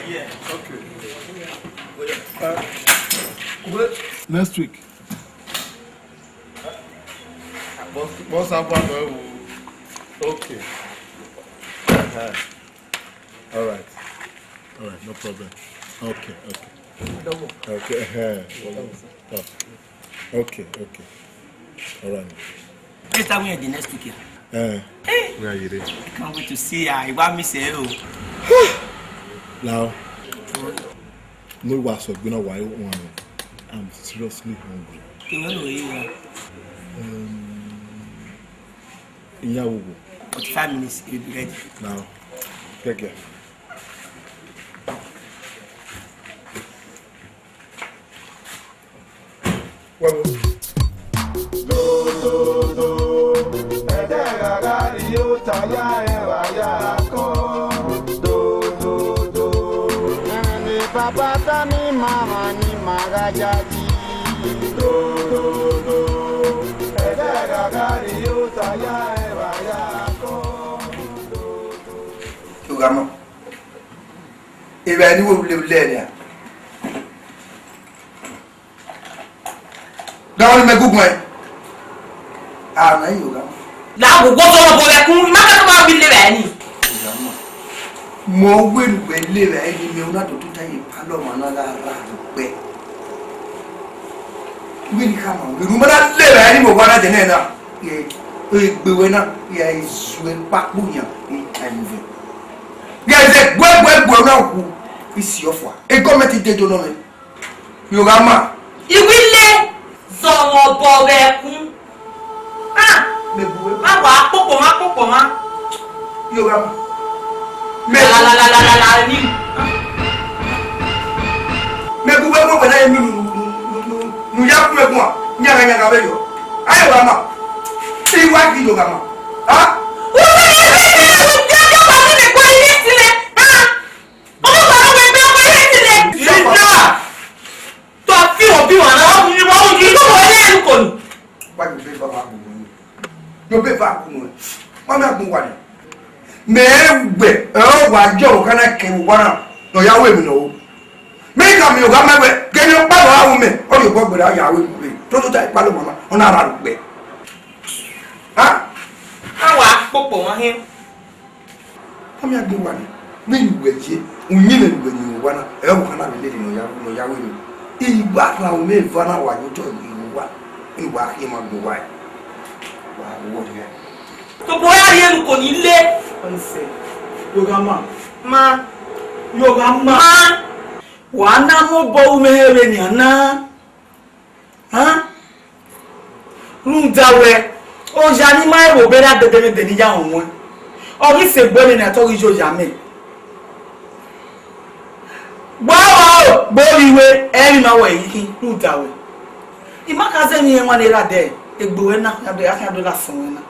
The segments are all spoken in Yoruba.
Yeah. Okay. Next week. What's happening? Okay. All right. All right. No problem. Okay. Okay. Okay. All right. Next time we are the next week. Where are you there? I can't wait to see you. I want me say oh. Now, no was of gonna why one. I'm seriously hungry. You know you. In your 45 minutes, you'll be ready. now, take care. Well, Papa tani mama ni magajaji Ugama. Ibe ni wo le ni a. Dawo me gugun e. Ah na Ugama. La go go so bo le kun ma ka ma bi le be ni. Mo gberu pe le be ni mi una to tuta yi palo ma na la ra pe. Wini kama, ru ma la le be ni mo wa na de na. Ye gbe we na ye isu pa pu yan ni envy. Ye gbe na ku isi ofo. E gọọmenti de do no me. Ugama. Iwile so mo bo be kun. Ah, Me buwe. ma wa popo ma. Ugama. La ni. Me buwe mo bana mi nu ya ku me ku a. Nya be yo. Ayo wa ma. Ti wa ki Ugama. Ah? Yo be ba ku no. Ma me agun wa ni. Me gbe wa jo kana ke wa na. No ya we mi no. Me ka mi o ga me we. Ke ni pa wa wu me. O yo go gbe ya we mi. To ta ipa lo mama. Ona ra gbe. Ha? Awa popo won he. Ma me agun wa ni. Me ni we je. Unyi na we ni wa na. E wo kana le no ya we mi. Igba la o me va na wa yo to ni wa. Ni wa ki ma gbo wa. To boya yen ko ni le. Onse Ugama Ma. Ugama wana mo bo mehere ni ana ha rundawe o ja ni mai wo be da de ni ya won o ri se gbo ni na to ri jo ja me wow boriwe eri ma we yi rundawe imakaze ni en wa ni ra de egbowe na ya do la fun na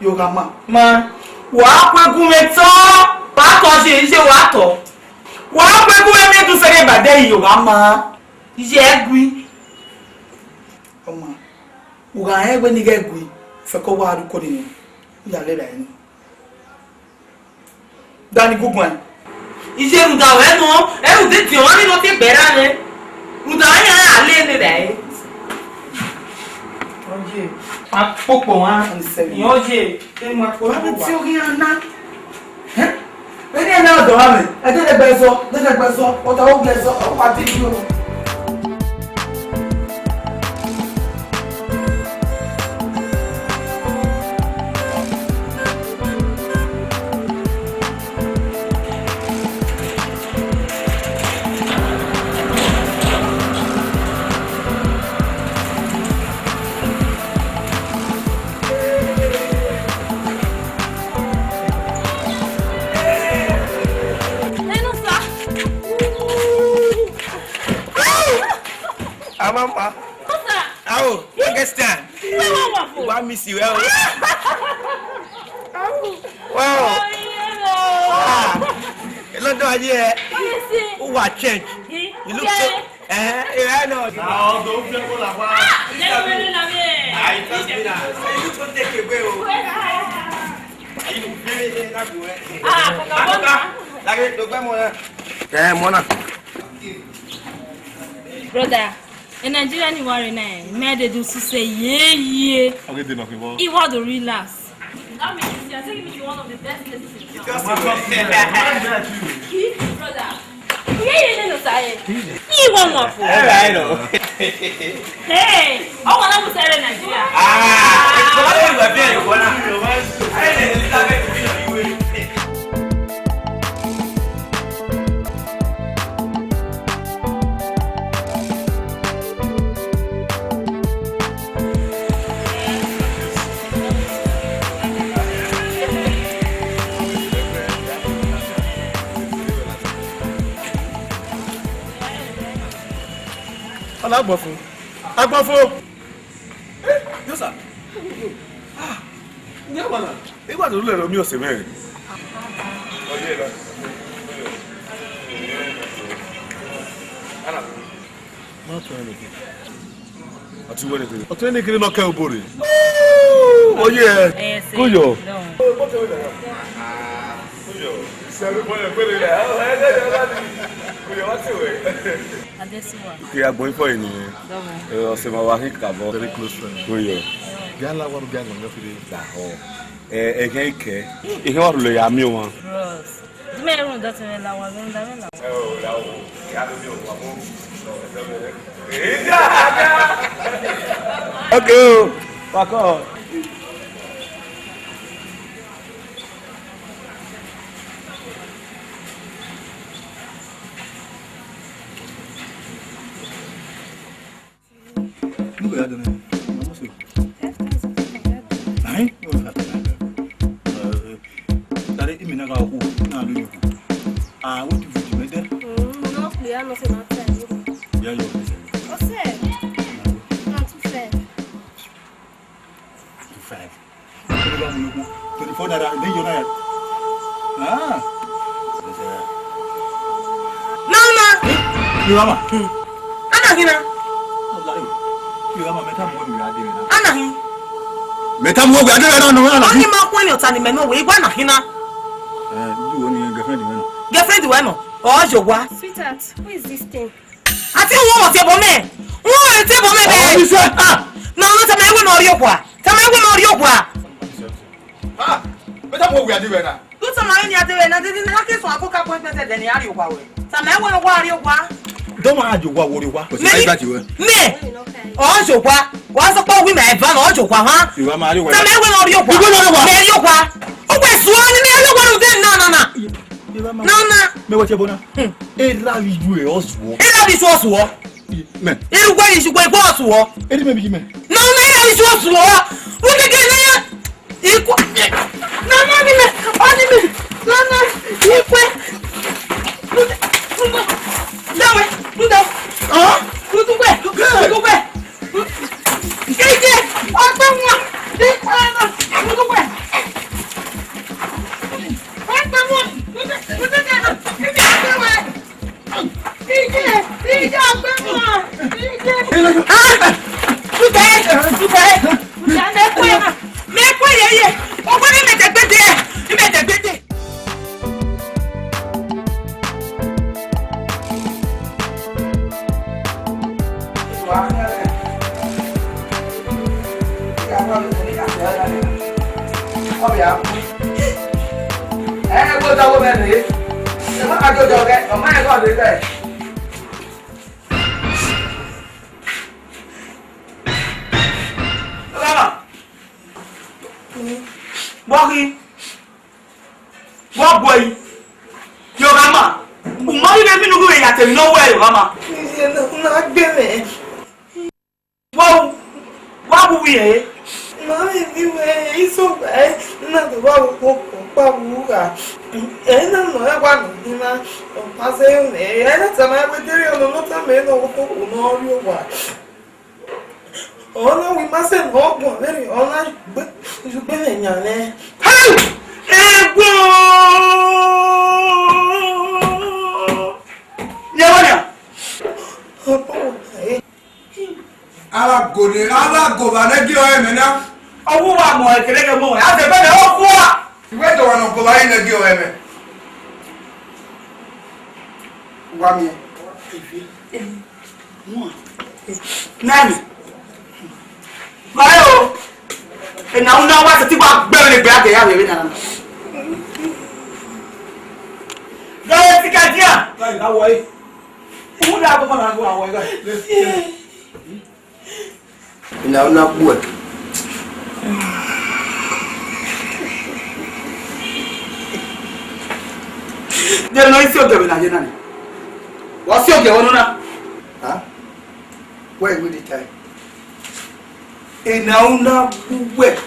Ugama Ma. Wa pegun me to. Ba to se wa to. Wa pegun me tu se ba de Ugama. Ise egui. Oma uga egbe ni gegui fe ko wa ru ko ni ya le la ni dani gugun Ise ru da we no, e ru de ti won ni no ti bera ne. Ru da yan ale ni dai. oje Pa popo wa. Yo je, e ma ko. wa bi ti o ri ana na do ha me e de gbe so o ta o gbe so o pa ti ju o Mama. Oh, understand. Why miss you? Wow. Hello, do I who are change? You look so. I know. now don't feel like that. You look so take away. Are you very happy? Like it, look, Mona. Brother, in Nigeria, you are in a made to say, yeah. Okay, they not involved. You want to relax. That means you're taking me to one of the best places in town. Brother. You want more food? I know. Hey, I want to say in Nigeria. Agbafo. Yes sir. Ní àbàlà. Ìgbà tó lè lọ mi ọ̀sẹ̀ mẹ́rin. Oye la. Ana. Ma tó ẹni kí. Àti wọ́n ni. Ọ̀tún ẹni kí no kẹ́ obore. Oye. Kúyọ̀. Kúyọ̀. Sẹ́rí bọ́lẹ̀ pẹ̀lú rẹ̀. Okay, I'm going for it. C'est ma very close friend. Oui. Bien là, on bien on fait ça. Et quelqu'un il va le yami ou Bros. Tu me rends dans la wa dans la. Oh, là. OK. D'accord. Sweetheart, who is this thing? I tell you what, table me. What table me? No, not a man with all your qua. Come on, with all your qua. Ah, but I'm what we are doing now. Good some money are doing, and I didn't like it, so I cook up with better than the Ario Power. Some man will worry your qua. Don't add you what you want. Me, also qua. What's the poor women? Van also qua, huh? You are married. Some man will all your qua. Your qua. Oh, we're sworn in the one of them. No. Me what you bona? Ela viu oswo. Ela viu oswo. Me. Ele gwa isu gwa oswo. Ele me bi me. No, ela viu oswo. O que que é? Iko. Não, me. Olha me. Não. Iko. Não. Ah? Tudo bem. Que? Olha uma. Tudo bem. Wami. Nani. Bayo. E na una wa ti gba gbe le gbe age ya we na. Gaye ti ka dia. Gaye ka wo yi. Mu da ko na go awo ga. Ina una buwe. De no isi oge na je na ni. Wa si oge wonu na. Ha? Where will the time? Ina una buwe.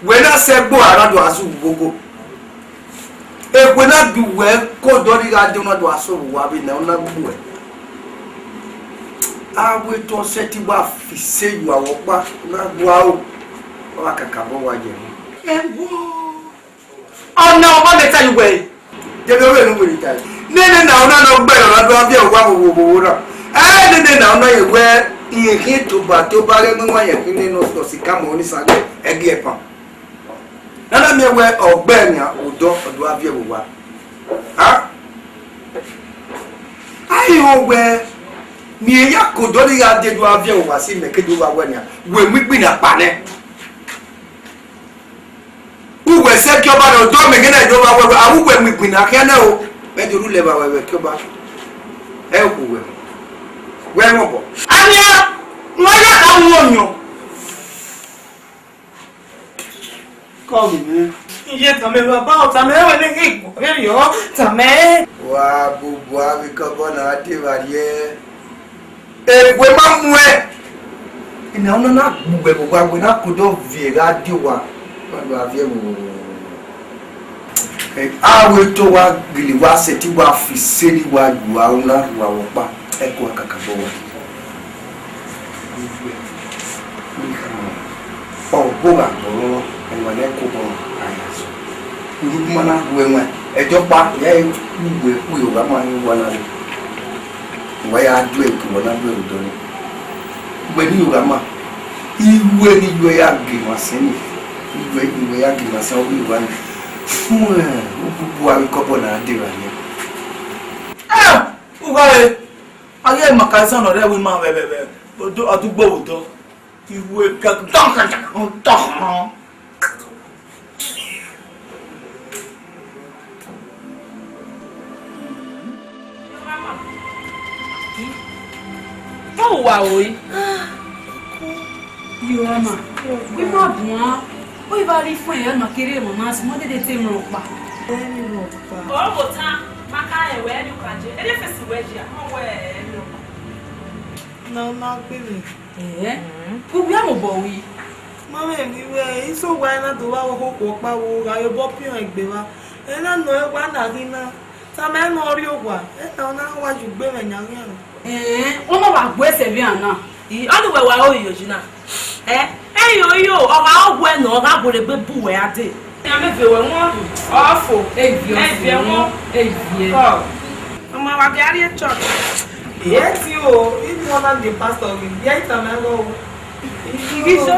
We na se gbo ara do asu gogo. Egwe na duwe ko do ri ga de na do asu wa bi na una buwe. Awe to seti wa fi se yu awo pa na gwa o. Wa kaka bo wa je. Oh no, what they tell you way? Je do we no will the time. Nene na una no gbe na do abi o wa wo na. Nene na una ye we iye ki to ba re nwa ye ki nínú so sika mo ni sale ege epan. Nana mi we ogbe ni odo abi e wo wa. Ha? Ayo we mi ya ko do ri ga de do abi e wo wa si me ke do wa wa ni we mi gbi na pa ne. Uwe se ki oba do me gene do wa wa awu we mi gbi na ke na o. Me do ru le ba we ki oba. E ku we. We mo bo. Anya, no ya ka wonyo. Call me, man. Iye tame baba o tame we ni igbo. Re yo, tame. Wa bubu abi ko bona ati barie. We ma mu e. Ina ona na bugbe gbogbo we na kodo vie ga di wa. Wa do avie wo. Awe to wa gili wa seti wa fi seri wa ju a una wa wo pa. Eko akakabo wa. Oh, boga boro enwa na eko bo ayaso. Uru mana we ejo pa ye we ku yo ga ma ni wa na le. Wa ya du e ku wa na do do ni. Gbe ni yo ga ma. Iwe ni yo ya gi ma se ni. Iwe ya gi ma se o bi wa ni. Fun e, o bu wa ko bo na de wa ni. Ugaye. Aye makazan ore we ma bebe. Odo adugbo odo. Iwe ka don ka don. Oh wow. Yo ama. We ma bon. O va ri fun e na kere mo ma si mo dede te mo pa. Oh bota maka e we ni kwaje. E dey face we ji a. Oh we ni. No, not really. Ko bi amo bo wi. Mama mi we iso wa na do wa ko pa wo ga yo bo pion egbe wa. E na no e wa na ri na. Ta me no ri ogwa. E na na wa ju gbe me nya ri an. Wọ́n mọ̀ wà gbé ẹsẹ̀ bí àná. Ọdúnwẹ̀ wà ó yòjì náà. Ẹ̀yọ̀ ọ̀gá ọ̀gbọ̀ ẹ̀nà ọ̀gá àbúrò gbé búwẹ̀ adé. Ẹ̀yà mẹ́fẹ̀ẹ́ wọn ọ̀fọ̀. Ẹ̀fẹ̀ wọn. Ọmọ wa gari ẹ̀ church. Yes, you. If you want the pastor, yes, I'm going to Igi iṣó.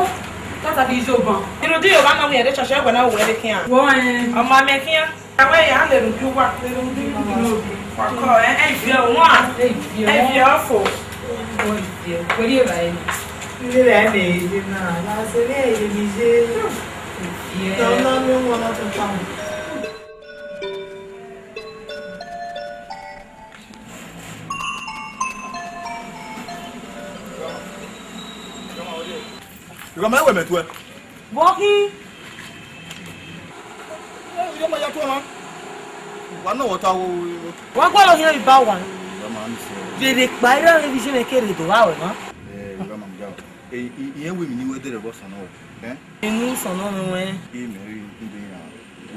Tọ́ta kì í ṣó gan. Inú tí Yorùbá náà wúyẹ̀ dé ṣọ̀ṣẹ́ ẹ̀gbọ́n náà wúyẹ̀ dé kíá. Ọmọ amẹ́kíá. Àwọn èèyàn lè rùn kí wà. Ọkọ̀ ẹ̀fẹ̀ wọn. Ẹ̀fẹ̀ ọ̀fọ̀. Pẹ̀lú ìrà ẹ̀. ilé rẹ̀ lè yé náà. Láṣẹ lè yé mi ṣe. Tọ́lá ló ń wọ́n lọ́tọ̀ táwọn. You come away, me Walking. You ma ya to na. Wa no water wo. Wọ́n gbọ́dọ̀ yẹn ìbá wà. Man Bèrè parí ọ̀rẹ́ bí ṣe lè kéré tó wà wẹ̀ mọ́. you come am down. Ìyẹn we mi ni we dey boss na o. Inú sọ̀nà mi wọ́n. E me ri nde ya.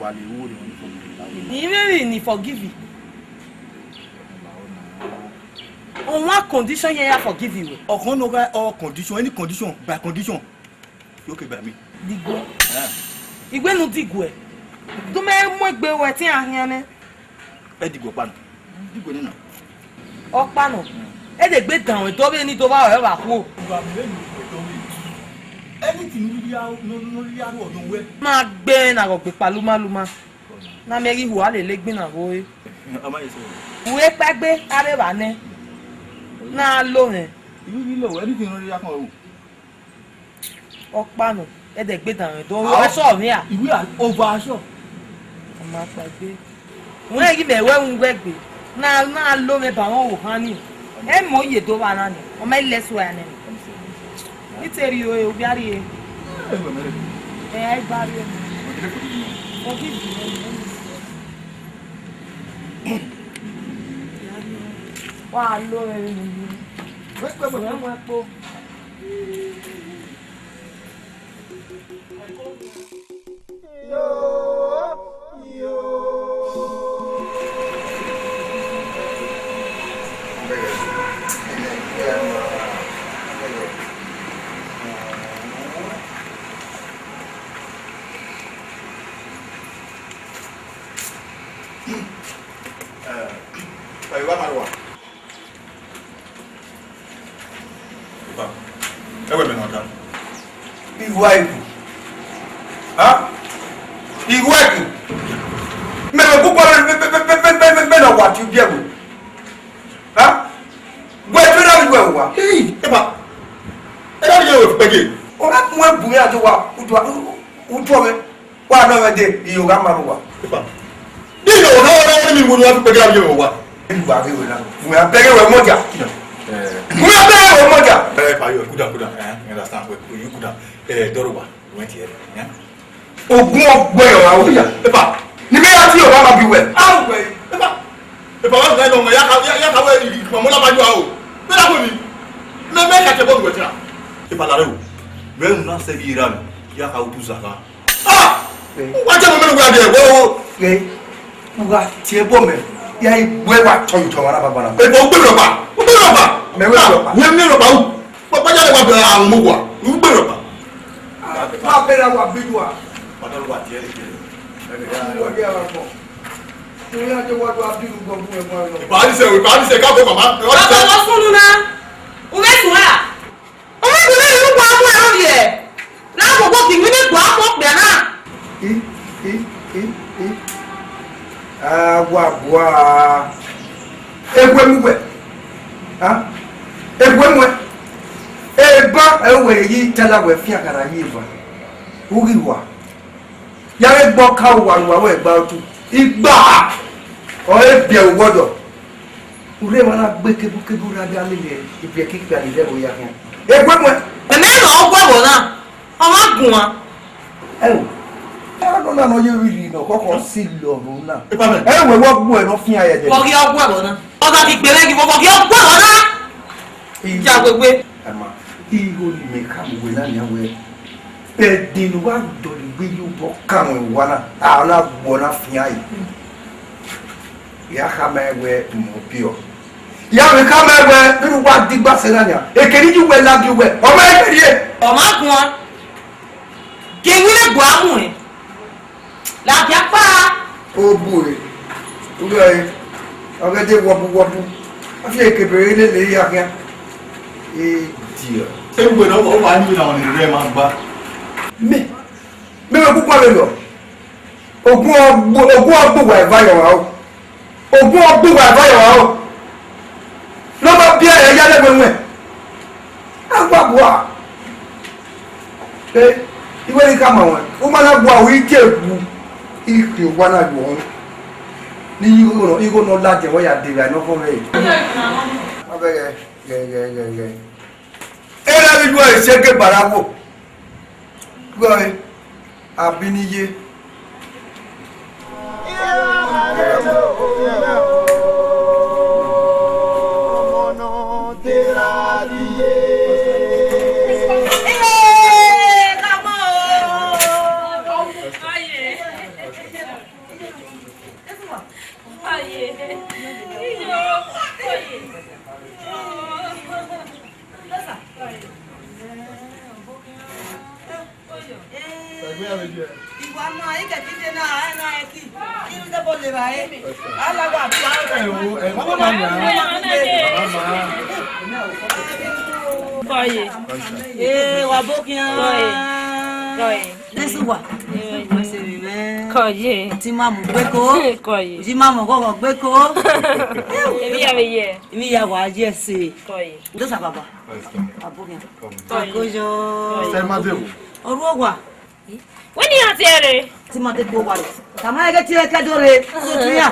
Wa le wo de won for me. Ìrẹ́rì ni forgive you. On one condition yẹn ya forgive you. Ọ̀kan no ga all condition, any condition, by condition. You okay by me? Dìgbò. Ìgbénu dìgbò ẹ̀. Tó mẹ́ mú ìgbé wẹ̀ tí a yẹn ní. E digbo pa. Digbo ni na. Ọ̀pá nù. Ẹ lè gbé dàn tó bí ní tó bá ọ̀rẹ́ wà kú. Anything no rí Máa gbé nàgọ̀ pé palúmálúmá. Na mẹ́rí hùwà lè lé gbé nàgọ̀ ẹ̀. Uwe pegbe are ba ne. Na lo yen. Ibi lo we ni tin ri akan o. Opa no. E de gbe dan do aso mi a. Ibi over aso. Ma pegbe. Wọ́n yìí bẹ̀ wẹ́ ń gbẹ́gbẹ́ náà ló mi bà wọ́n wò hàn ní ẹ mọ iye tó wà náà ni ọmọ ilẹ̀ sọ ẹ̀ ní nítorí òbí àrí ẹ ẹ gbá rí ẹ ọdún ìdílé wà á lọ ẹ nìyí wẹ́pẹ́ wọ́n pọ̀. Yoga maruwa. Ni yo na ni mo wa pe gra yo wa. Ni ba ge we na. Mo ya bege we moja. Mo ya bege we moja. Pa yo kuda. Understand we you kuda. Dorowa. Went here. Yeah. Ogun ogbe yo wa o ya. Epa. Ni me ya ti yo ba ma bi we. Ah we. Epa wa na no ya ka we ni mo la ba ju a o. Me la ko ni. Me ka ke bo we tira. Epa la re o. Me na se bi ira mi. Ya ka o tu zaka. Ah! Wọ́n jẹ́ mọ́mọ́lù gbáde ẹ̀wọ́ ẹ̀ wúwa tí ẹ bọ́ mẹ́ yá ìwé wà tọ́jú tọ́ wọn lábàbà náà. ẹ̀fọ́ gbẹ̀rọ̀pà mẹ́wẹ́ rọ̀pà wọ́n ní rọ̀pà ó pọ́pọ́ jáde wà bẹ̀rẹ̀ àwọn ọmọ wa ń gbẹ̀rọ̀pà. wọ́n abẹ́rẹ́ wà bí wà. pàtàkì wà tiẹ̀ ìbánisẹ̀ káàbọ̀ màmá. Bàbá lọ fún un náà. Uwe sùn à. Uwe sùn ní ìlú pa ọmọ ẹ̀rọ yẹ. Láàbùkù kìíní ní gbọ́ ọmọ pẹ̀ náà. Agua egwemwe egwemwe eba ewe yi tala we fi akara yi ba uriwa yare gbo ka wa we gba otu igba o ebie ogodo ure ma na gbe kebu ra ga lele ibie kikpe ani le bo ya kan egwemwe Ẹ̀mẹ́ lọ ọgbọ́ bọ̀ náà. Ọmọ gùn wọn. ewo no no ye ri no koko si lo ro na ewe wo gbo e no fi aye de Kọ̀kí ọgbọ́ bọ̀ náà. Ọba ti gbèrè kí kọ̀kí ọgbọ́ bọ̀ náà. Ìjà gbogbo. Ama iho ni me ka mo na ni awe e dinu wa do ni gbe yo bo kan wa na ana gbo na fi aye ya ka mewe mo pio ya me ka mewe nínú wa digba se na ni e keri ji we la bi we o ma e keri e Ọmọ gùn wọn. Kí wílé gbọ́ àmú ẹ̀. Làbíà pa. o bu e o ga e o ga de wo afi e kebere le ya kan e dia ẹgbẹ́ náà wọ́n wà ní ìlànà ọ̀nà rẹ̀ máa gbá. me púpọ̀ lè lọ ogún ọgbọ̀wà ìbáyọ̀wà ó ogún ọgbọ̀wà ìbáyọ̀wà ó lọ́bàá bí ẹ̀rẹ̀ yá lẹ́gbẹ̀ẹ́ agbàbọ̀ à ìwé ní ká mà wọ́n ó máa lágbó àwọn ìjẹ́ ìbú ìpè wà náà lù wọ́n ní ìgò náà lájẹ̀ wọ́n yà dèrè àná fún rẹ̀ ẹ̀rẹ́ bí wọ́n ìṣẹ́gẹ́ bàráwò gbọ́rẹ̀ àbíníyé Ìwà náà ikẹ̀ títí náà ẹ̀nà ẹ̀kí kí ló dẹ́bọ̀ lè báyé. Alágbà àti Wà bókí hàn. Lẹ́sùn wà. Koye. Ti ma mu gbe ko. Koye. Ti ma mo ko gbe ko. Èmi ya be ye. Èmi ya wa je se. Koye. Ndo sa baba. Abokin. Koye. Akojo. Sai ma deu. Oru ogwa. Wani ya tere. Ti ma te ko wa re. Tama ge ti e kedore. So ti ya.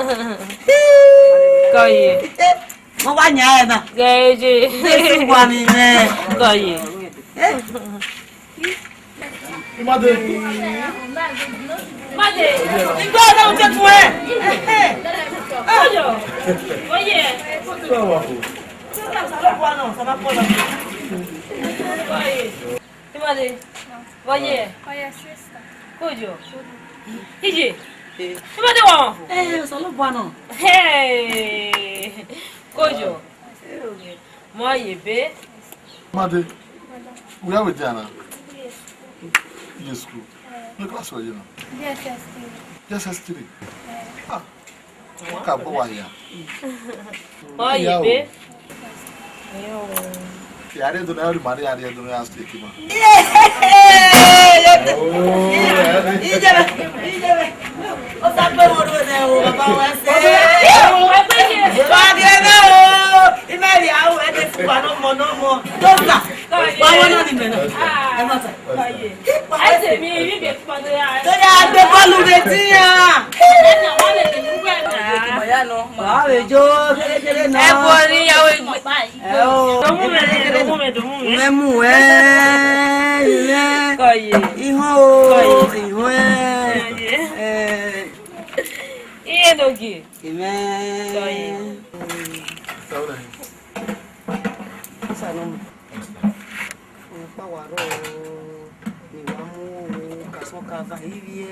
Koye. Mo wa nya e na. Geje. Ti wa mi me. Koye. Imade. Made. Igba na o te fún ẹ. Ojo. Oye. Koye. Imade. Oye. Kojo. Ije. Imade wa. So lo bo na. Hey. Kojo. Mo ye be. Imade. We are with Jana. Yes, school. No class for you now. Yes, S3. Ah. What can go here? Mo ye be. Yare do na mari yare do na ask you ma. Ije. O sa pe mo ro ne o baba wa se. Pàdé náà o. Ìmẹ̀rì àwọn ẹ̀dẹ̀ fún wa no mo. Dọ́kítà. Wa won na ni me na. E ma ta. Ai se mi ri be pa do ya. Tó yà gbé bọ́ọ̀lù retí yàn. Na wa le ni gbe na. Mo ya no. Ma we jo kere na. E bo ri ya we gbe. E o. Do mu me. Me mu e. Ile. Koye. Iho o. Iho e. Iye dogi. Amen. Saúde. Salom. Pa waro. Ni wa mu kaso ka va ivie.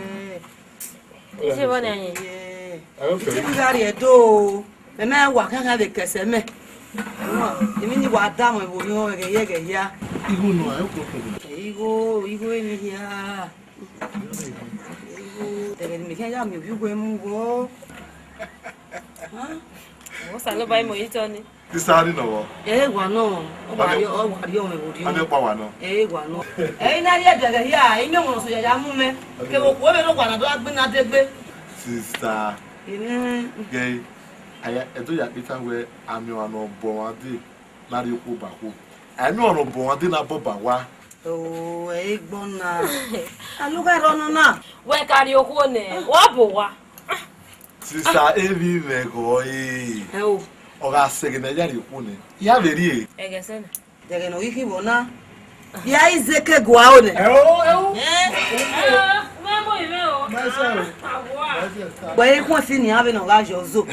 Ise bo na yin. Ti bi gari edo. Me me wa kan ka be kese me. Emi ni wa da mo bo yo ge ya. Igu no é o que Igo emi ya. Tere mi kan ya mi bi go emu go. Mo sa lo bai mo yito ni. Disari no. Gwa no. O wa yo me bo Ade pa wa no. Gwa no. Na ri ede ya, imi mo so ya mu me. Ke wo ko me no gwa na do agbe na degbe. Sister. Gay. Aya edo ya pitan we ami wa no bo wa de na ri ku ba ku. Ami wa no bo wa de na bo ba wa. Oh, gbona. Aluga rono na. We kari oku ne. Wa bo wa. Sister Evi me go e. O. O ga se na ya ri ku ne. Ya veri e. Egese na. Dege no iki bona. Ya izeke gwa o ne. Memo ime o. Gwa e kwa fi ni ave no la jozo.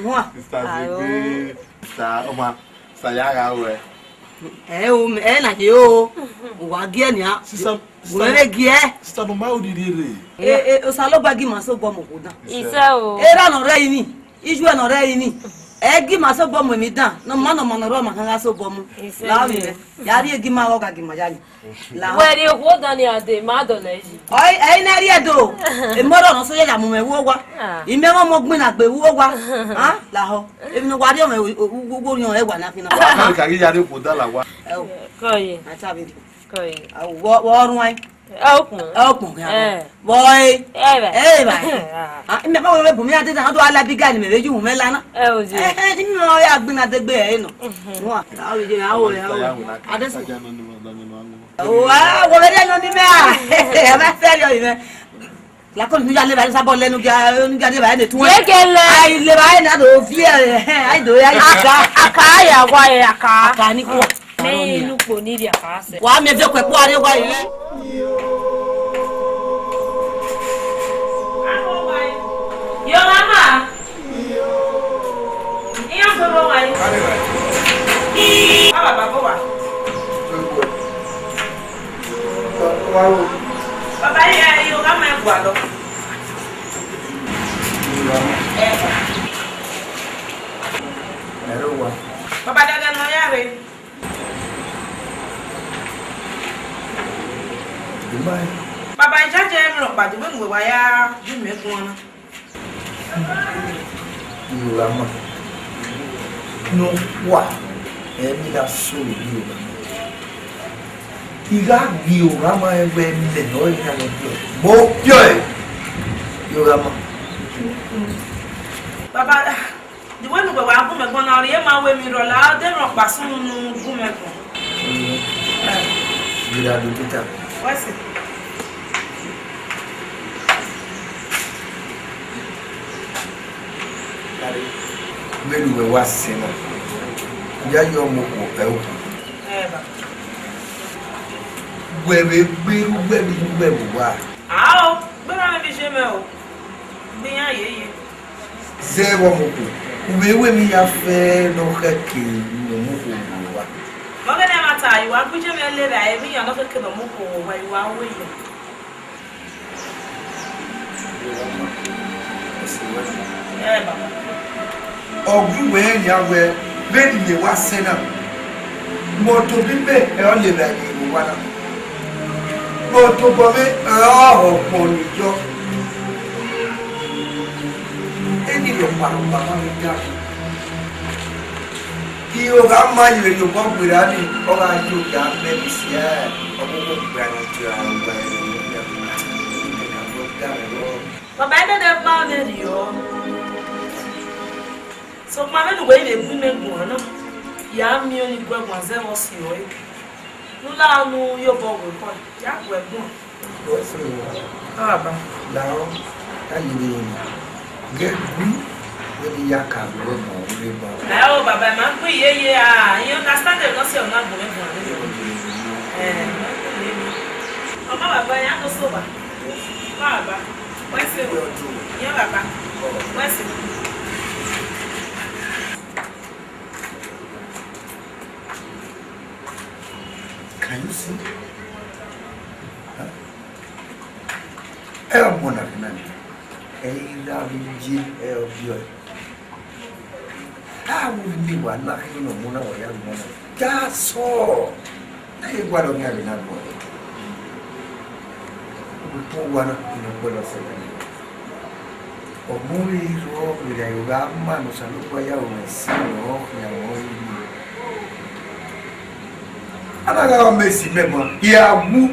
Wa. Sister Bebe. Sister Oma. Sayaga we. Na je o. Wa gie ni a. Sister Were gie. Sister no ma o di re. O sa lo bagi ma so gbo mo ko dan. Ise o. Era no re ni. Iju no re ni. Egi ma so gbo mo mi dan. No ma ro ma kan so gbo mo. La mi re. Ya ri egi ma o ka gi ma ja ni. La. We ri oku dan ni ade ma do le ji. Oi, na ri edo. E mo ro no so ya mu me wo wa. Ime mo gbin na gbe wo wa. Ha? La ho. Emi no wa ri o me wo yan e wa na fina. Wa ka ri ya ri ku da la wa. Koye. Na ta bi. Koye. Wo run ai. Okun kan. Boy. Ba. Ah, me ba wo bu mi ade dan do ala bi ga ni me reju mu me lana. O ji. Ti mi o ya gbin na de gbe e no. Wa. La wi je awo le awo. Ade so. Wa, wo le no ni me a. E ba se yo ime. La kon mi ya le ba sa bo lenu ga de ba ne tun. Yekele. Ai le ba na do fi ai do ya Aka ya wa ya aka. aka ni ko. Me ilu po ni di aka se. Wa me fe ko po are wa ire. Yo mama. Iyo so bo wa yi. Baba baba wa. Baba ya yo ga ma gwa lo. Baba daga no ya re. Baba jaje mi ro pa ju mo wa ya ju mi fún ona. Lama. No wa. Emi da so ni o. Iga bi o rama egbe nle no ina no bi. Mo pio e. Yoga ma. Baba, the way we go wa bu me gbon na ori e ma we mi ro la de ro pa sun nu bu me gbon. Bila do tita. What's it? Melu we wa sema. Ya yo mo ko pe o. Baba. Gbebe gberu gbebi gbebu wa. Ah, gbera me bi se me o. Gbiyan yeye. Zero mo ko. Ubewe mi ya fe no keke mo mo ko wa. Mo gane mata yi wa buje me le ra e mi ya no keke no mo ko wa yi wa we yi. Baba. Ogun we ni awe be ni wa sena. Mo to bi be e o le ra ni mo wa na. Mo to bo me o po ni jo. Eni yo pa pa mi ja. Ki o ga ma yi yo ko gbira ni o ga ju ja be bi si e o mo ko gbira ni ju a gba ni. Baba ede de ba ne rio. So ma me no we le bu me gun na. Ya mi oni gbe gun ze wo si o e. Nu la nu yo bo we ko. Ya gbe gun. Ah ba. Lao ta yi ni. Get we we ya ka lo mo we ba. Eh o baba ma gbe yeye ah. You understand the no se o na gbe me gun. Mama baba ya no so ba. Baba. What's it? Yeah, Baba. What's it? Can you see? El Monacan. El Laviji, El Bio. How will be one knocking on Mona or young Mona? That's all. I want to have enough money. We put one in a bowl of seven. O muy ro mira yoga mano salu kwa ya umesino ya moi anaga mesi memo ya mu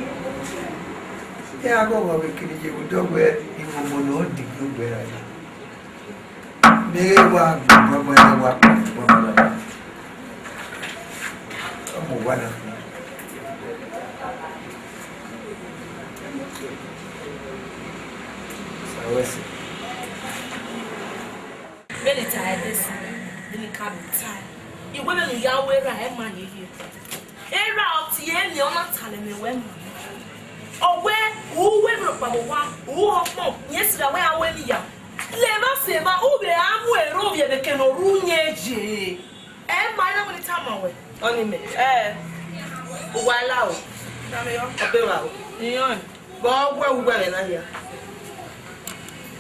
ya go go kiri je udogwe imomo no digugwe ya mewa baba ya wa baba amu wana sawesi Really tired this. Really can't be tired. You women in Yahweh, I am man here. Era of Tien, you're not telling me when. Oh, where? Who will look for one? Who of more? Yes, the way I went here. Never say, but who they are where Rovia the Keno Runye. And my name will tell my way. Only me. While out. A bill out. Go where we were in here.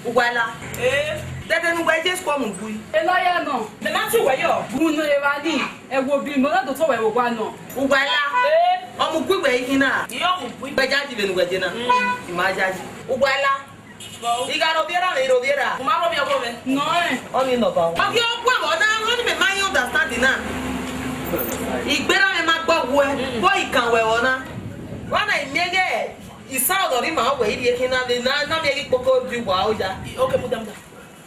While Dede nu gbe Jesu ko mu bu. E lawyer no. Me ma tu we yo. Bu no e wa ni. E wo bi mo na to we wo gwa no. Ugwala. O mu gbe yi na. Yo mu bu gbe jaji be nu gbe na. Ti ma jaji. Ugwala. Iga ro biera me ro biera. Mo ma ro bi ogo me. No e. O ni no ba. O ki o gwa mo na o ni me ma you understand na. Igbera me ma gbo wo e. Bo ikan we wo na. Wa na imege isa odori ma we iri ekina na me gi poko bi wa oja. Okay mu dam.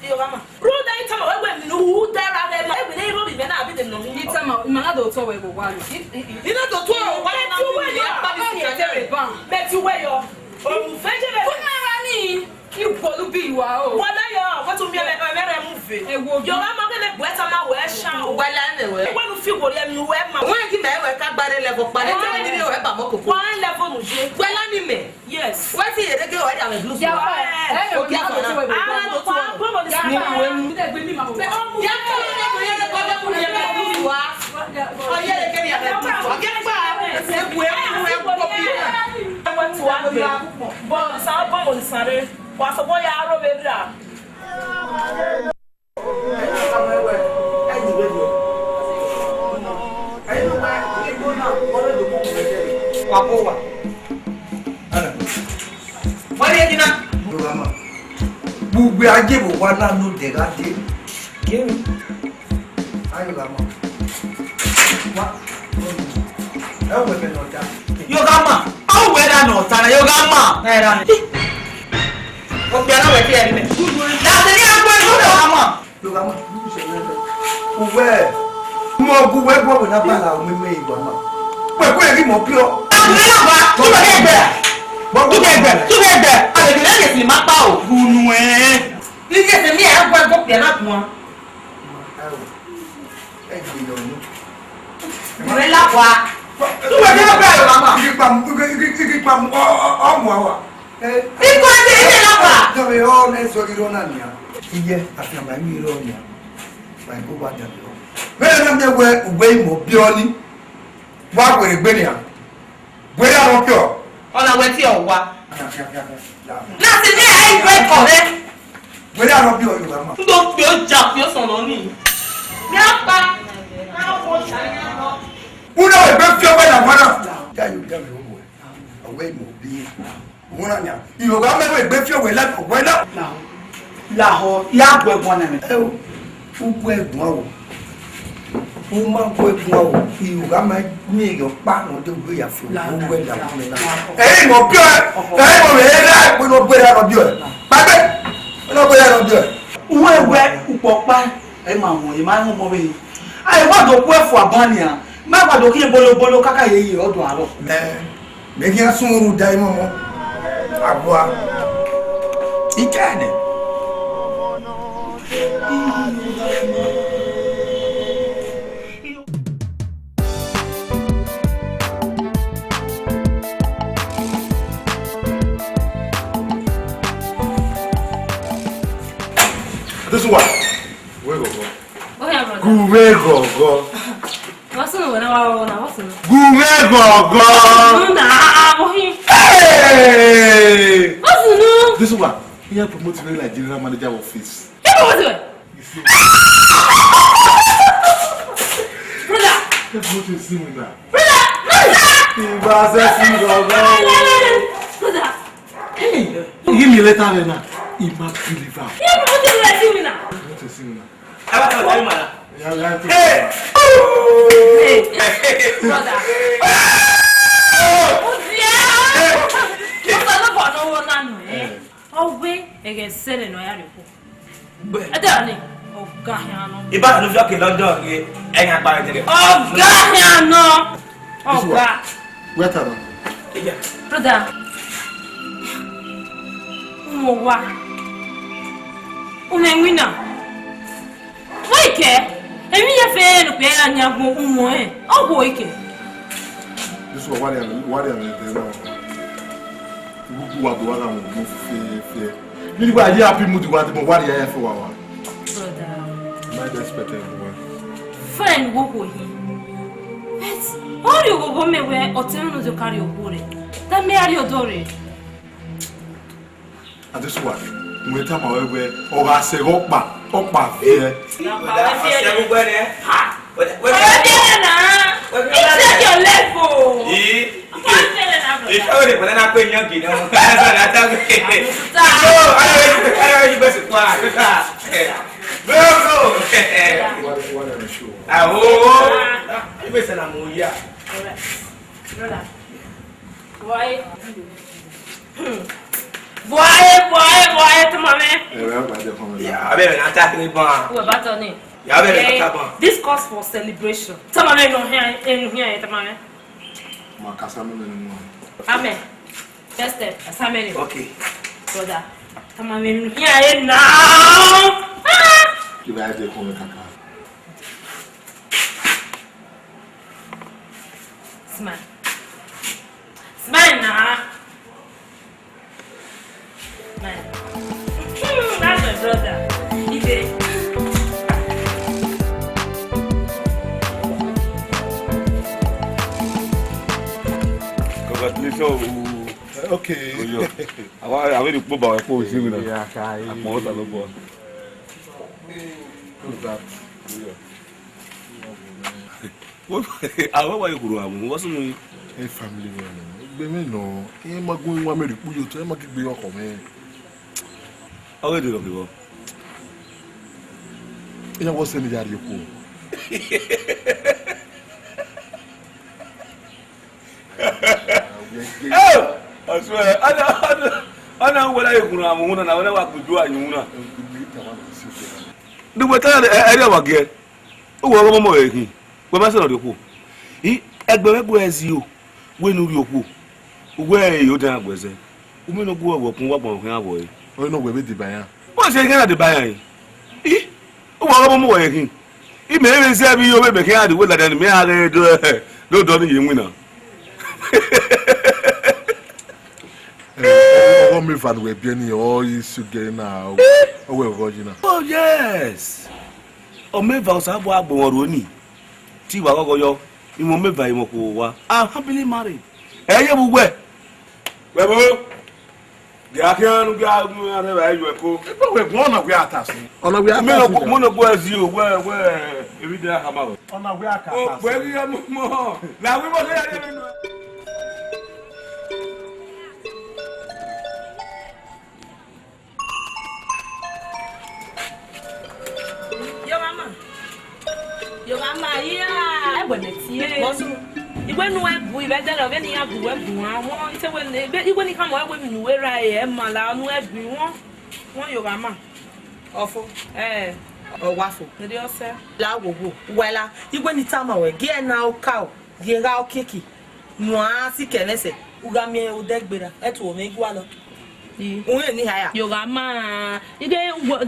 Yogama. Ruda itama wewe nu dara le ma ebi ne ro bi na abi dem no ni Itama ma na do to we go gwa no. Ina do to wa na bi ya pa bi si tere ban. Be ti we yo. O mu feje be. Ku na ra ni. Ki bolu bi wa o. Wa na yo, what to me mere mu fe. E wo bi. Yogama ke le bu etama we sha o. Wa la ne we. E wa nu fi go le mi we ma. Won ki me we ka gbare level pa. E te ni we ba mo koko. One level nu je. Wa la ni me. Yes. What is it? Go ahead and blue. Ya wa. E o ki na do to we go. Ah, do to. Ni we ni de gbe mi ma mo. Ya ko ni ko ye ko le ku ye ka du wa. O ye le ke ya ka du wa. Ge gba. Se bu e ko bi. E wa tu wa gbe. Bo sa bo mo sare. Wa so bo ya ro be bra. Wapowa. Wọ́n yé jìnnà. Gbogbo ajé bò wá lánàá dẹ̀gá dé. Kéwì. Ayọ̀lá mọ̀. Wá. Ẹ wẹ̀ bẹ̀ nọ̀ta. Yoga ma. How whether not? Yoga ma. O que não é que é, né? Não tem nem coisa do ama. Do ama. Ué. Mo buwe bo na bala o meme igwa ma. Pe ko e ki mo pio. Não vai, tu vai ver. Tu vai ver. Tu vai ver. Ale que nem se mata o gunu é. Ele se me é agora do que na tua. É que eu não. Não é lá qua. Tu vai ver pra mama. Iki pam o mo wa. E quando ele lá qua? Dove o ne so ki rona nia. Iye afina ba mi ro nia. Ba ko ba da lo. Bẹ́ẹ̀ náà ń wẹ ìwé ìmọ̀ bí ọ ní wá wèrè gbé ni à wèrè àwọn pí ọ. Ọ̀nà wẹ̀ tí ọ̀ wá. Láti ní ẹgbẹ́ ọ̀rẹ́. Wèrè àwọn pí ọ Yorùbá mọ̀. N tó fi ó jà fi ó sọ̀rọ̀ ní. Bí a pa àwọn ṣàyẹn lọ. Wúlò ìgbé fi ọgbẹ́ náà wọ́n náà. Jáyọ̀ jáwé ó wẹ̀ ọ̀wẹ́ ìmọ̀ bí wọ́n náà ní à. Yorùbá mẹ́wàá ìgbé fi ọ̀wẹ́ lẹ́kọ̀ọ́ náà. Làhọ̀ yá gbẹ̀gbọ́n náà. Ẹ o gbogbo ẹ̀gbọ́n o. Ó máa ń kó ẹkùn ọ̀wọ̀ Yorùbá máa ní èèyàn páànù tó gbé yàfẹ́ gbogbo ẹ̀dá fún mi náà. Ẹ̀yin mọ̀ bí ọ ẹ̀yin mọ̀ rẹ̀ ẹ̀dá ìpín ló gbé dáná bí ọ pàgbẹ́ ló gbé dáná bí ọ. Uwe ẹgbẹ́ púpọ̀ pa ẹ̀ máa wọ̀nyí máa ń mọ̀ bẹ́ẹ̀. Àyè wọ́dọ̀ kú ẹ̀fọ́ àbánìyà má gbàdọ̀ kí n bolobolo káká yẹ yìí ọdún àárọ̀. Ẹ mẹ́kí á sún oorun da imọ́ mọ́ àbúrò ìjà ẹ̀ This one. Where go? Oh yeah, brother. Gume go. What's the one? What's the one? Gume go. Nah, boy. Hey! What's the one? This one. He has promoted me like general manager office. Yeah, what's the one? Brother. He promoted see me now. Brother. He was a single Brother. Hey, give me a letter right now. He must deliver. Yeah, promoted me like see me now. Promoted see me now. Hey! Hey, brother. Oh dear. Brother, no for no one now, eh? Oh wait, I get said no ya repo. Adani. Oh God, ya no. Iba no fi okay London ye ẹ̀yin apare tele. Oh God, ya no. Oh God. Where are Eja. Brother. Mo wa. Una wina. Why ke? Emi ye fe no pe la nyago umo e. Oh boy ke. This one what are they now? Who are the one that will fear? You know, I happy mood what are for our. Brother. Might expect everyone. Friend go go hi. Yes. All you go me we otenu no carry ogore. That me ari odore. And this one, we tell my way or I say opa fear. Ha. What na? It's your level. If I were to put young kid, I best What are you sure? You best an amoya. Why? Boy, to mommy. Yeah, I better not tackle it. Who about on it? Yeah, I better not. This calls for celebration. Some of them don't hear it, mommy. Amen. First step, assignment. Okay. Brother, come on, hear it now. You guys are coming, Kaka. Smile. Smile now. Smile. That's my brother. He's a... Congratulations. Okay. I want to put my phone in there. Yeah, I'm not a boy. Who's that? What? I want to go around. What's the a family man? Baby, no. I'm not going to marry you. I'm not going to be your home. How do you do? I was saying that you cool. Oh, I swear, Ana wala yekuna muna na wala wa kujua nyuna. Duwe tala area wage. Owo mo mo ekin. We ma se no de ku. Egbe ezi o. We nu ri oku. We yo dan agbese. Umi no gu owo kun wa gbon kan abo yi. O no we be di bayan. Bo se kan de bayan yi. Owo mo mo ekin. Me even say bi yo be kan ade we la dan me ha do ni yin wina. Oh, me fan we bien all is again now. Oh, we original. Oh yes. O me va sa bo agbon ro ni. Ti wa gogo yo. Imo me va imo ko wa. I'm happily married. Eye bu we. We bo. Ya kan ga mu are ba yo ko. We go na we atasu. Ona we atasu. Mo no go azi o we ebi da ha ma. Ona we akata. Oh, we ya mo. La we mo se ya de no. Yo mama yeah. Egbe metie. Bosu. Igwe nu ebu ibe de lo be ni abu ebu awon ise we ne igwe ni ka mo egbe mi nu we ra e ma la nu ebu won yo mama. Ofo. Owafo. Ndi ose. La wowo. Wela. Igwe ni tama we. Gie na o ka o. Gie ga o keki. Nwa si kenese. Uga mi o degbera. Etu o me igwa lo. Unye ni haya. Yo mama. Ige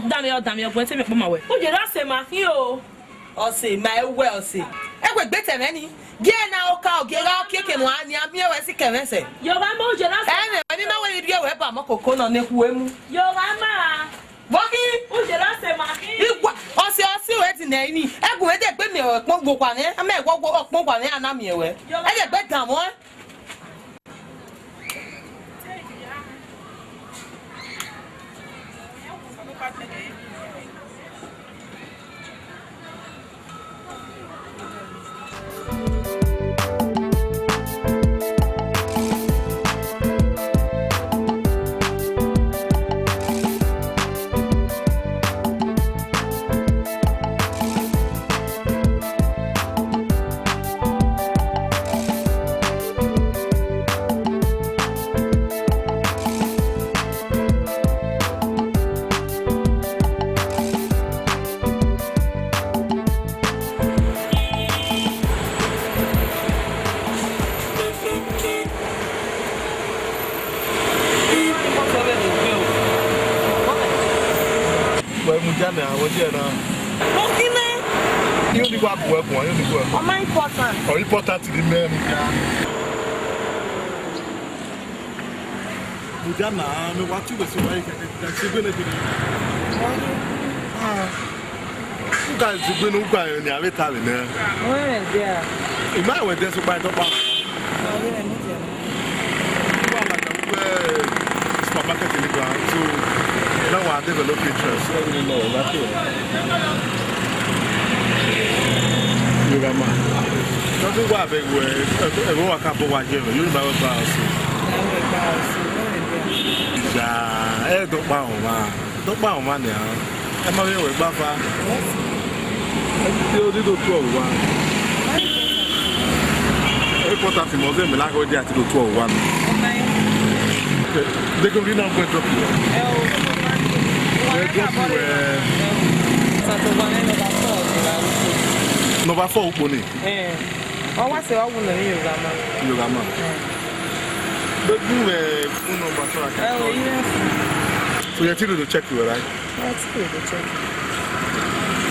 dami o gwen se me po ma we. O je ra se ma ki o. Ose my well say egbe gbete meni gie na o ka o gie ga o keke no ani ami e we si kenese yo mama o je la ni na we rie we ba mo koko na neku emu yo mama boki o je la se ma ki igwa ose we ti na ni egbe we de gbe mi o pon gbo kwa ni ama e gbo opon kwa ni ana mi ewe e de gbe dan mo Jana, what you na? Bokine You di wa bu egun, you di bu egun. o ma important Or important to the men. Jana, me what you so why can see gbe na bi. You guys gbe no gba ni ave ta le na. we there Ima we dey so pa to pa. we ni there You are like a supermarket in the ground. So now I develop interest. You got man. Doesn't go big way. Everyone walk up over here. You never pass. Yeah, don't bow man. Don't bow man now. I'm away with Baba. You did do 12-1. Important to Moses, me like go there to do 12-1. They can read now go drop you. Number 4 Uponi. O wa se o wu no Yorama. Yorama. But you phone number so I can call you. So you're still to check you, right? Let's do the check.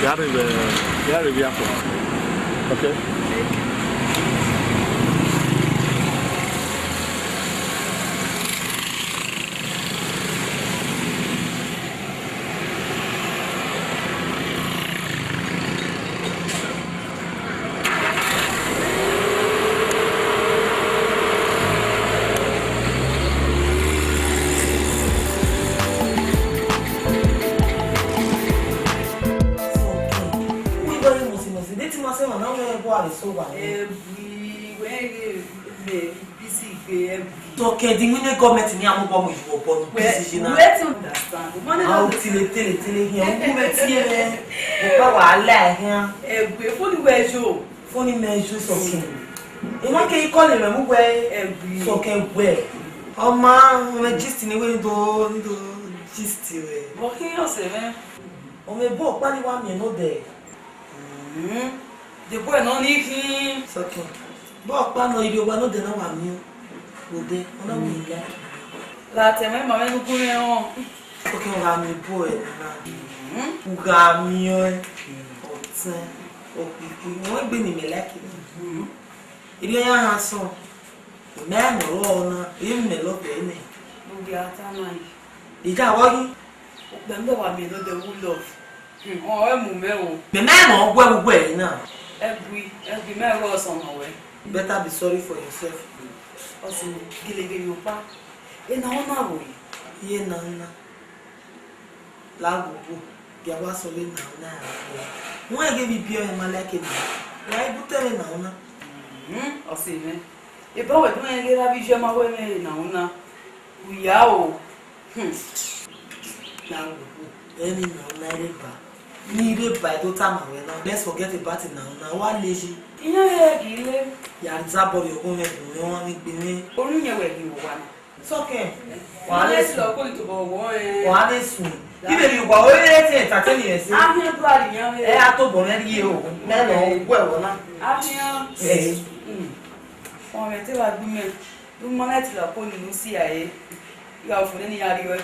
You are the okay. Okay, the winning government ni amu bomo iwo bono decision na. Wait to understand. Money How tele here. Who met here? Opa wahala here. Egbe phone we show. Phone me show something. E wan ke call me mu we something we. Oma, gist ni we do gist we. But can you say me? Ome bo pa ni wa mi no de. The boy no need him. Okay. Bo pa no ibi wa no de na wa mi. Wo de, ona mi ya. La te me mama no kure on. Okay, wa mi bo e na. Uga mi o. Otin. Opipi, wọ́n gbé mi mẹ́lẹ́kì. Ilé yẹn hàn sùn. Mẹ́rin ọ̀rọ̀ ọ̀nà èyí mi lọ́bẹ̀ẹ́ ní. Gbogbo àtàmà yìí. Ìjà wọ́gí. Gbẹ̀mbẹ̀ wà mí lóde wúlọ̀. Ọ̀rẹ́ mú mẹ́wò. Mẹ́rin ọ̀gbẹ́ gbogbo ẹ̀yìn náà. Ẹgbì mẹ́rin ọ̀sán ọ̀wẹ́. Better be sorry for yourself. Ọ̀sìn gẹ́lẹ́gẹ́ yóò pa. Ẹ̀nà wọn náà wò yìí. Iye náà ná. Lágbogbo. Gẹ̀wá sọ lé náà náà. Wọ́n ẹ̀gẹ́ bí bí ọ̀yẹ́ máa lẹ́kẹ̀ẹ́ náà. Wọ́n ẹ̀gbú tẹ̀lé náà ná. Ọ̀sìn mi. Ìbáwẹ̀ tó ń gẹ́gẹ́ bí iṣẹ́ máa wẹ́ mẹ́rin náà ná. Ìyá o. Lágbogbo. Ẹni náà ná eré bá. Ní ilé bá ẹ̀ tó tàmà wẹ̀ náà. Let's forget about it náà ná. Wá lè ṣe. Ìyá yẹ kì í lé. Yàrá sábọ̀rì ọkùnrin ẹ̀dùn ni wọ́n ní gbé ní. Orí yẹn wẹ̀ ní ìwò wa ni. Sọ́kẹ̀. Wàá lè sùn. Wàá lè sùn. Ibẹ̀ Yorùbá ó lé tí ẹ̀tàtẹ́nì ẹ̀ sí. Àfihàn tó àdìyàn rẹ̀. Ẹ á tó bọ̀ mẹ́rin yé o. Mẹ́rin ọgbọ́ ẹ̀wọ̀ náà. Àfihàn. Ọmọ rẹ̀ tí wàá gbí mẹ́. Ló mọ́ láti lọ kó nínú sí àyè. Ìyá òfin ní yàrá ìwé.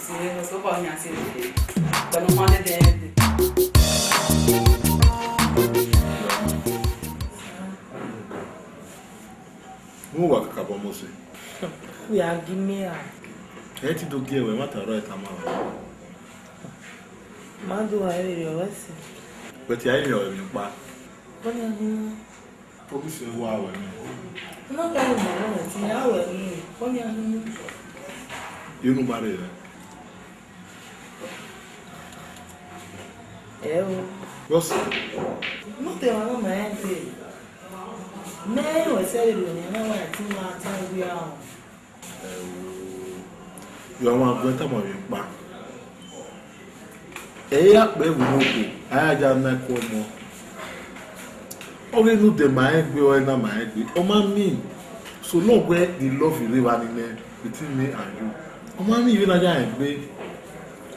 Sì rẹ̀ lọ sọ́kọ̀ ní àti ìrìn. Pẹ̀lú wọn lẹ́dẹ̀ ẹ̀dẹ̀. Mo wà kàkà bọ́ mọ́ sí. Kúyà gímí à. Ẹ ti dógí ẹ̀wẹ̀ má tààrọ̀ ẹ̀ta máa wà. Máa dùn àárẹ̀ rẹ̀ ọ̀rẹ́ sí. Pẹ̀tì ayé rẹ̀ ọ̀rẹ́ mi pa. Wọ́n ní ọdún náà. Promise wọ àwẹ̀ mi. Wọ́n gbà lè mọ̀ lọ́rẹ̀ tí àwẹ̀ mi. Wọ́n ní ọdún náà. Irú bá rẹ̀ rẹ̀. Ẹ o. Lọ́sì. Mo tẹ̀ wọn náà máa ń gbé. Mẹ́rin ọ̀sẹ̀ ìròyìn náà wà tí wọ́n á tán gbé àwọn. Yọ àwọn àgbẹ̀ tàbí mi pa. Ẹ̀yẹ́ àpẹ́ ìwúrọ̀kù, àyájá mẹ́kọ̀ọ́ mọ́. Ọ̀rẹ́ inú dẹ̀ máa ń gbé ọ̀rẹ́ náà máa ń gbé. Ọmọ mi, so náà gbẹ́ the love you live nílẹ̀ between me and you. Ọmọ mi ìwé náà yà ń gbé.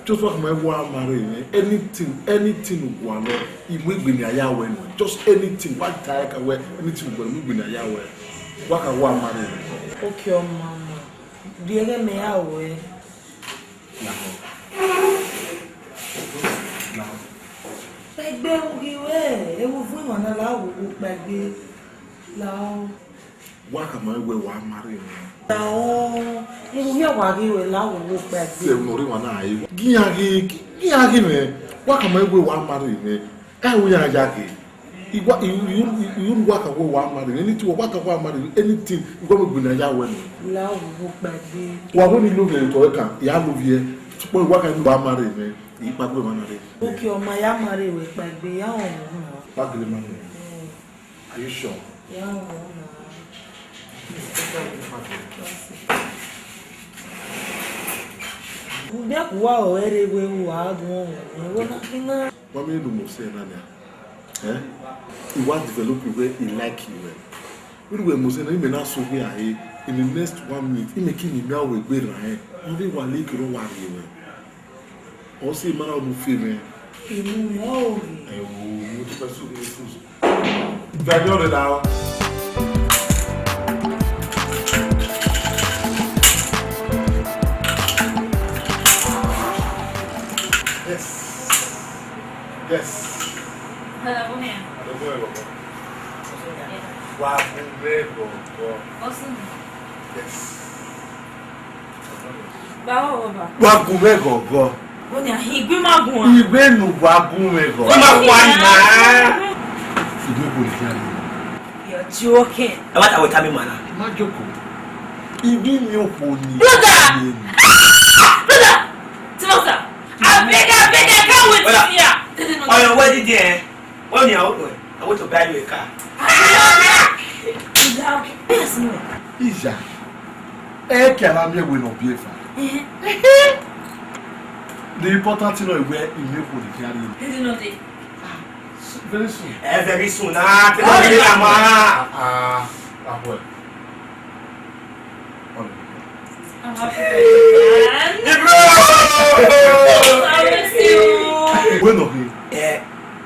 Just what my wife marry, anything wà lọ, ìwé ìgbìnì àyàwó ẹ̀ nù. Just anything, wá tàyẹ̀ kà wẹ̀, anything wẹ̀ mú ìgbìnì àyàwó ẹ̀. Wá kà wá marry rẹ̀. Ókè ọmọ ọmọ. Bí ẹgẹ́ mi àwọ̀ ẹ̀. Pẹ̀gbẹ́ ògìwẹ̀ ewu fún ìmọ̀nà láwùjọ pẹ̀gbẹ́ láwọ̀. Wá kà máa wẹ̀ wá marry rẹ̀. Láwọ̀ ewu mẹ́wàá gíwẹ̀ láwùjọ pẹ̀gbẹ́. Ṣé ìwọ̀n rí wọn náà yé? Gíyàgé rẹ̀ wá kà máa wẹ̀ wá marry rẹ̀. Ẹ wò yà já kè. Ìyún wá kà wẹ̀ wá marry rẹ̀. Anything wá kà wá marry rẹ̀. Anything ìgbọ́ mi gbìnà yà wẹ̀ nù. Láwùjọ pẹ̀gbẹ́. Wà wọ́n ní lóbi ẹ̀tọ́ ẹ̀ka ìyá lóbi ẹ̀. Ṣùgbọ́n ìwá kà wá marry rẹ̀. Ìpàgbé wọn náà rẹ̀. Ókè ọmọ ya máa rè wẹ̀ pẹ̀gbẹ́ yà ọ̀hún náà. Pàgìlì máa rẹ̀. Are you sure? Yà ọ̀hún náà. Bí àkùwá ọ̀rẹ́ rẹ̀ wẹ̀ wà á dùn ọ̀hún. Ẹ̀wọ́n náà kí náà. Wọ́n mi lù mọ̀ sí ẹ̀ náà ni à. Ìwà develop where he like you. Wíwú ẹ̀ mọ̀ sí ẹ̀ náà ìmẹ̀ náà sọ pé àyè in the next 1 minute ìmẹ̀ kí ni ìmẹ̀ àwọ̀ ẹgbẹ́ rà ẹ̀. Wọ́n bí wà lẹ́kìrọ̀ wà rí rẹ̀. Ọ̀ sì máa ń fi rẹ̀. Ìlú yà ò rí. Ẹ̀wọ̀ mo ti fẹ́ sókè fún un. Ìgbàjọ́ rẹ̀ dáa. Yes. Hello, Bonnie. Wà á fún bẹ́ẹ̀ gbọ̀ngàn. Awesome. Yes. Báwo bàbá? Wà á gún bẹ́ẹ̀ gọ̀ọ̀gọ̀. Bonnie, ìgbín máa gùn wá. Ìgbé nù wà á gún bẹ́ẹ̀ gọ̀ọ̀gọ̀. Ó máa wà ní. Ìgbé kò ní kí á lè. You're joking. Ẹ wá tàwọn ìta mi màná. Má jókòó. Ìgbé mi ò kò ní. Brother! Brother! Timothy! I beg, can't wait to see her. Ọ̀yọ̀ wẹ́ dídí ẹ̀, wọ́n ní àwọn tó bá yọ ẹ̀ka. Ìjà ẹ kẹ̀lá mi ẹ̀wẹ̀ nà bí ẹ̀fà. The important thing is where ìwé kò ní kí á lè. Very soon. Very soon, ah, tí wọ́n ní àmọ́. Àpò ẹ̀. Bueno,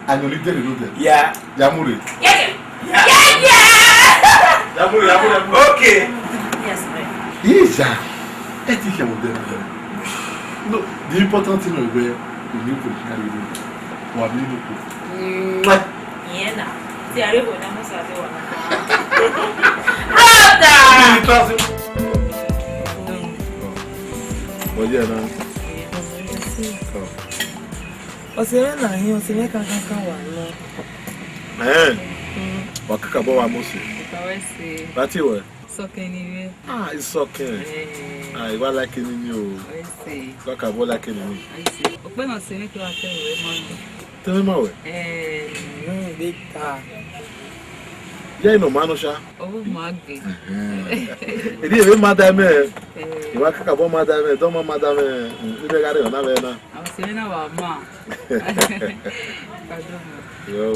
año líder y líder. Ya. Ya murió. Ya murió. Okay. Yes, sir. Isa. É que é moderno. No, the important thing is where you need to carry it. Or be able to. Yeah, now. See, I don't know what I'm saying. Oh, yeah, now. Osere na hin osere kankan wa lo. Wakaka bo wa mose. Kawese. Bati we. Soke ni we. Ah, it's okay. Ah, you like it in you. Kawese. Wakaka bo like it in me. I see. Ope na se ni ki wa tell we mo. Tell me my way. Big car. Yeah, no man, Osha. Oh, Maggie. It is madame. You wakaka bo madame, don't madame. You be gari ona be na. I'm saying about ma. Yo.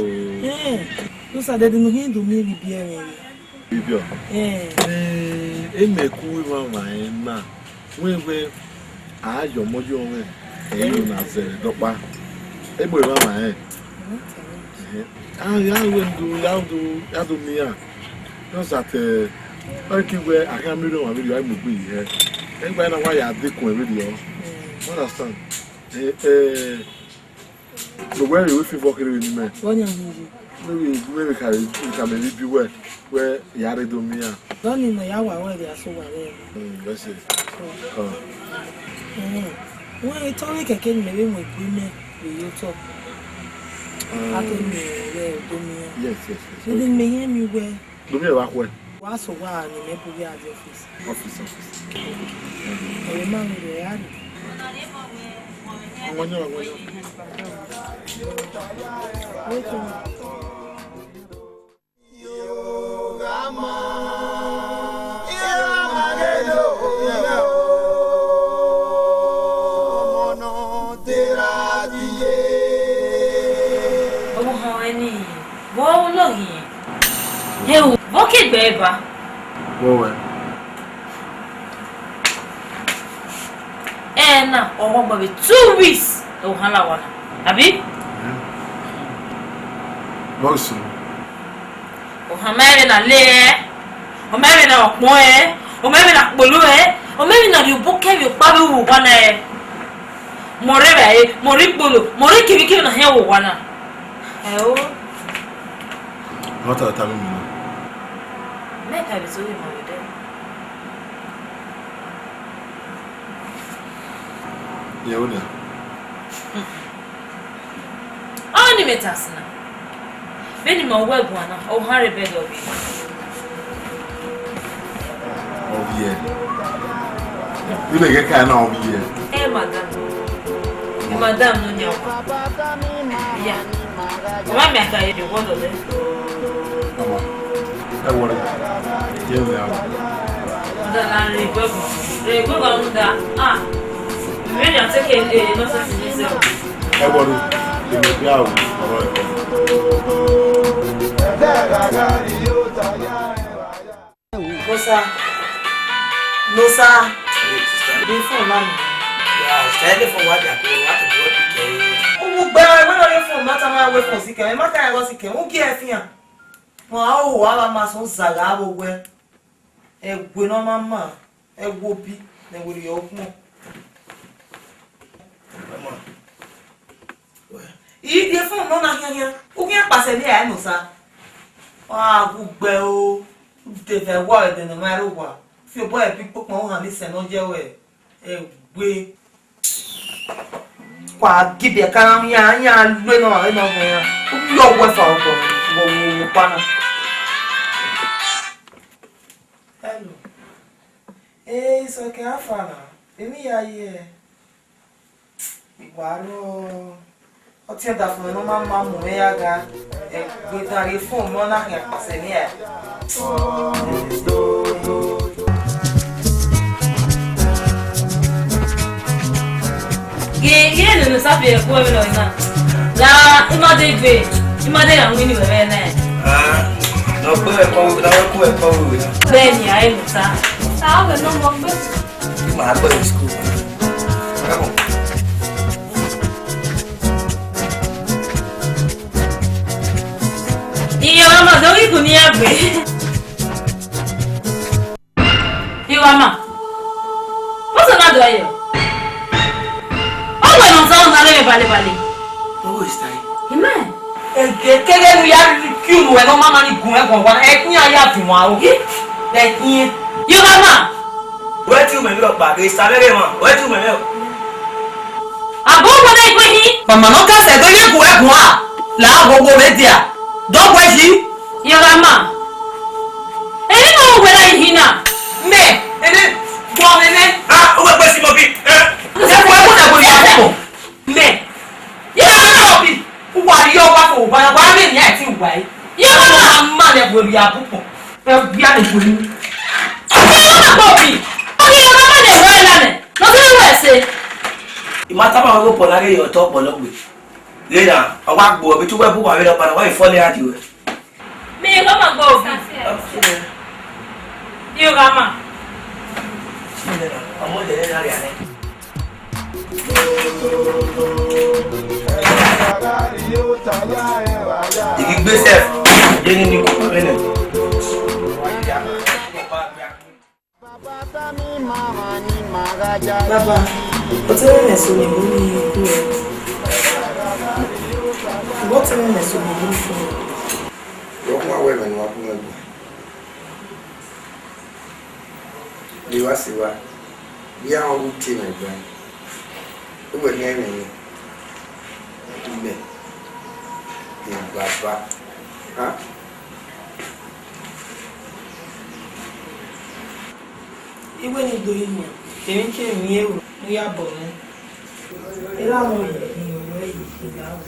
You said that no hin do me bi ere. Bibio. Emeku mama na. We ayo mojo we. Eyo na ze dopa. Egbo mama ya do me ya. Just that okay we I can mirror one video I move be here. Egbo na why ya dey kun video. Understand? The way you feel for carrying me. What you Maybe can be where Yari do me. don't know yawa where they are so well. That's it. When you told me keke maybe we me you talk. I can me do me. Yes. You didn't me me where. Do me back where? What's so wild in the office? Office. I remember the yard. Okay, baby. Now, or maybe 2 weeks. Oh, Halawa. Abi? What's it? Oh, Hamari na le. O maybe na moe. O maybe na bolue. O maybe na you book you babu wana. Morebe, moribulu, moriki na he wana. Oh. What are you telling me? Make I be so with my day. Yeah, Only metas na. Beni ma web wana. O Harry bed of it. Oh yeah. You make a kind of here. Eh, madam. Madam no nyaw. Yeah. Mama me aka you want to let. Mama. I worry. Yeah, we are. Da na rego ba nda. Ah. Really I'm taking a nonsense in this. I worry. You make me out. Alright. Nosa. Before mama. Yeah, steady for what you do. O gba when are you from mata ma we for sike. E mata ya go sike. O ki e fian. Mo a o wa ma so zaga bo gwe. E gwe no mama. E wo bi na we ri okun. Ide fún mo na yan. O ki pase ni e no sa. Ah, gbe o. De fe wa de no ma ro wa. Fi o boy bi popon o han ni se no je we. E gbe kwa gibe kan ya lu no e no ya. O yo we fa o wo pana. Hello. So que afana. Emi ya ye. Iwaro. O ti da fún no ma mu me ya ga. E gbe tari fún mo na yan pase ni e. Ye no sabe ko mi lo ina. La imade gbe. Imade ya wini we na. No puede poner, no puede poner. Beni ai muta. Tá, eu não vou ver. Màá gbọ́ ní school. Iyo mama dori kò ní ẹgbẹ́. Iyo mama. What's another here? Oh, when I'm saying that, bale. Who is that? Amen. Kele nu ya kí nu ẹ lọ máa ní gun ẹ gbọ̀ngàn ẹ kí ayé àfihàn àwọn ẹ kí. Iyo mama. Where to me look back? It's Saturday man. Where to me look? Abo wọlé ìpè yìí. Màmá náà kẹsẹ̀ tó yẹ gun ẹ gun à làá gbogbo rẹ̀ díà dọ́gbọ́ ẹ sí. Iyo mama. Èyí náà wọ wẹ̀rẹ̀ yìí náà. Mẹ ẹni gbọ́ mi mẹ. Ah, who is this monkey? Ṣé kò ẹ kó dẹ̀ kó yà pọ̀? Mẹ yíyá náà bí wà á yọ wá kó wà á lè ní àti wà yìí. Yíyá náà má lẹ̀ wọ̀ rí àbúkọ̀ ẹ bí a lè wọ̀ ní. Iyo mama kò bí. Ọkì iyo mama lè wọ ẹ̀ lánàá. Lọ́sí ìwé ẹ̀sẹ̀. Ìmọ̀tàbà wọn ló pọ̀ lára èèyàn tó pọ̀ lọ́gbẹ̀. Lẹ́yìn ọwọ́ àgbò ọ̀bí tó wẹ́ bú wà lọ padà wọ́n ìfọ́lẹ́ àdìwẹ̀. Mi iyo mama kò bí. Iyo mama. Ọmọ ìdẹ̀lẹ́ náà rí àná. Ìdí gbèsè yé ní ní kúkú lẹ́nu. Bàbá, ọtí rẹ̀ nẹ̀sọ̀ ni mo ní ikú rẹ̀. Ìwọ́ tí rẹ̀ nẹ̀sọ̀ ni mo ní fún mi. Lọ́kùn àwọ̀ ẹ̀mẹ̀ ni wọ́n fún ẹgbẹ̀. Bí wá sí wa, bí àwọn ọdún tí mi gbà. Ó wẹ̀ ní ẹ̀mẹ̀ yẹn. Ilẹ̀. Ìgbàgbà. Ìwé ni doyin mọ̀, èmi kí èmi èrò ní yàbọ̀ mọ́. Ilé àwọn èèyàn rẹ̀ yìí ìgbà wọ̀.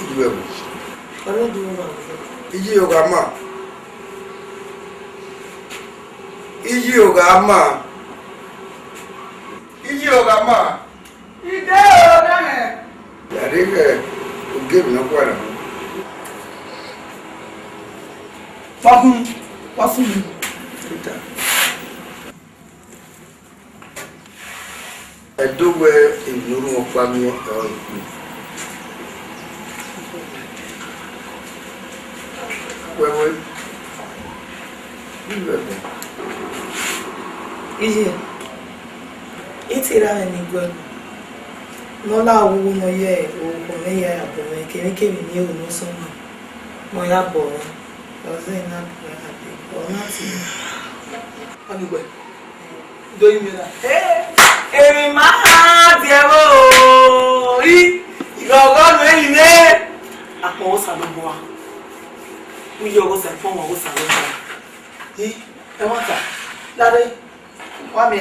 Ìdúwẹ̀ wò. Ọlọ́dún wà. Iji yoga ma. Iji yoga ma. Iji yoga ma. Ide yoga me. Yàrá ìgbẹ́ ògé mi náà kwara. Wá fún mi. Ẹ̀dọ́gbẹ́ ìlú wọn pa mí ọ̀rọ̀ ìlú. Wẹ́wẹ́. Bíbẹ̀bẹ̀. Iye, ìtìrà ẹni gbọ́. Nọ́lá owó mọ yẹ òògùn mẹ́yẹ àbọ̀ mẹ́ kérékèrè ní òun sọ́nà. Mọ ya bọ̀ wọn. Ọ̀sẹ̀ iná bọ̀ àbí ọ̀nà àti. Anigbe. Doyin mi la. Èmi máa tiẹ̀ wò ó. Ìgbọ̀ngàn ẹ̀yìn ní. Àpò ọ̀sà ló bọ̀ wá. Mi yọ ọ̀sà fún wọn ọ̀sà ló bọ̀ wá. Ẹ wọ́n ta. Láre. Wá mi.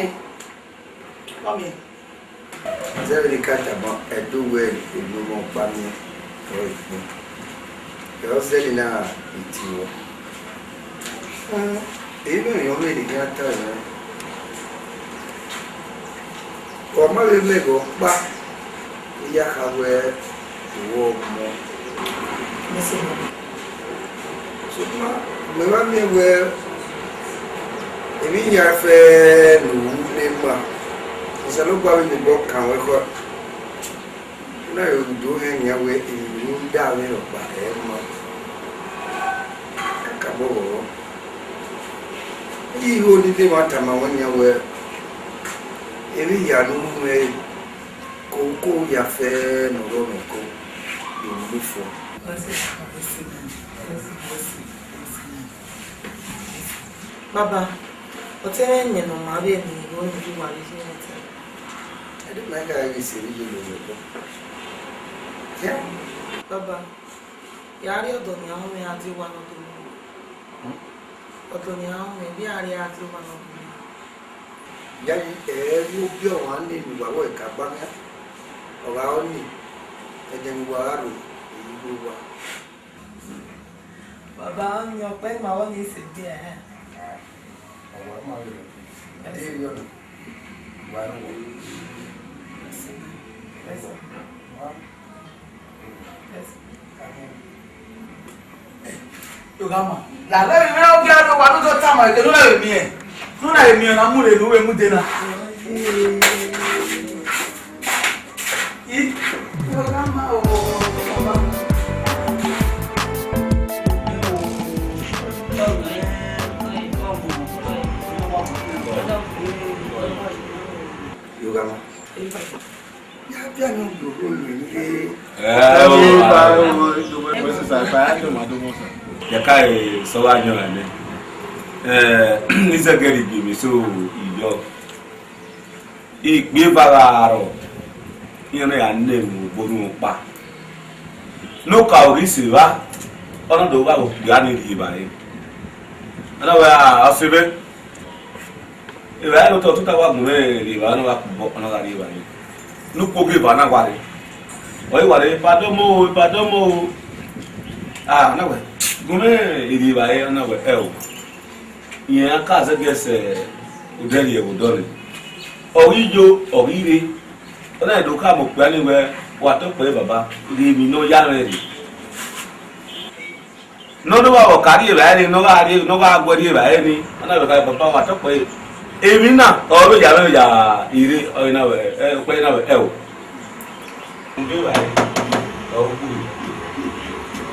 Zẹ́rẹ̀ ní kàtàmọ́ ẹ̀dọ́gbẹ́ ìlú wọn pa mí ọ̀rọ̀ ìlú. Ẹ̀ọ́sẹ̀ ní náà ìtì wọ. Èyí bẹ̀rẹ̀ yọ̀ mẹ́rin ní ata rẹ̀. Ọmọ rẹ̀ mẹ́gọ̀ pa ìyá kàwé ìwọ ọmọ. Ṣùgbọ́n mẹ́wàá mi wẹ̀ èmi yà fẹ́ lòun lé mà. Ìṣàlùkọ́ àwọn ìgbìmọ̀ kàn wẹ́kọ̀. Náà yóò dùn ẹ̀yìn àwẹ̀ ìlú dáwé ọ̀pá ẹ̀ mọ́. Kàkàbọ̀ wọ̀. Yíyí wo ni bí wọ́n tàmà wọ́n yẹn wẹ̀. Èmi yànú mẹ́ kókó yàfẹ́ nọ̀rọ̀ mi kó ìlú fọ́. Bàbá, ọtẹ́rẹ́ ẹ̀yìn nọ máa bẹ́ẹ̀ ni ìwọ́n ní wà ní ṣe ẹ̀tẹ́. Ẹ̀dùn náà kà yìí sí ìlú lòlò kọ́. Bàbá, yàrá ọ̀dọ̀ ni àwọn mẹ́rin àti wà lọ́dọ̀ mi. Ọ̀dọ̀ ni àwọn mẹ́rin bí àárẹ̀ àti wà lọ́dọ̀ mi. Yàrá ẹ̀ẹ́rú bí ọ̀wọ́n á ní ìlúwàwọ̀ ìka gbáńgá. Ọ̀rá ó ní ẹ̀jẹ̀ gbogbo aráàlú èyí gbogbo wa. Bàbá mi ọ̀pẹ́ ìmàwọ́ ní ìsìn bí ẹ̀. Ọ̀wọ́ máa ń lò. Adé yọ̀nù. Wà á wọ̀. Yogama. La le mi o bia do wa do ta ma ke no la mi e. No la mi na mu le no we mu de na. Yogama o. Yogama. Ya bia no do ya kai so wa nyo ane ni se geri bi mi so iyo igbe bararo yin ya nne mu boru pa no ka orisi wa ona do wa o ya ni ri ba yi ana wa asibe e wa lo to ta wa mu ri ba no wa bo ona ga ri ba yi no ko ge ba na wa ri oi wa ri padomo na wa gume iri ba ye na we el yen aka se gese udeli e udori orijo orire ona do ka mo pe ni we wa to pe baba ri mi no ya re ri no do wa o kari ba ri no ga gwori ba ni ona do ka baba wa to pe emi na o ro ya ire o na we pe na we el nge ba o ku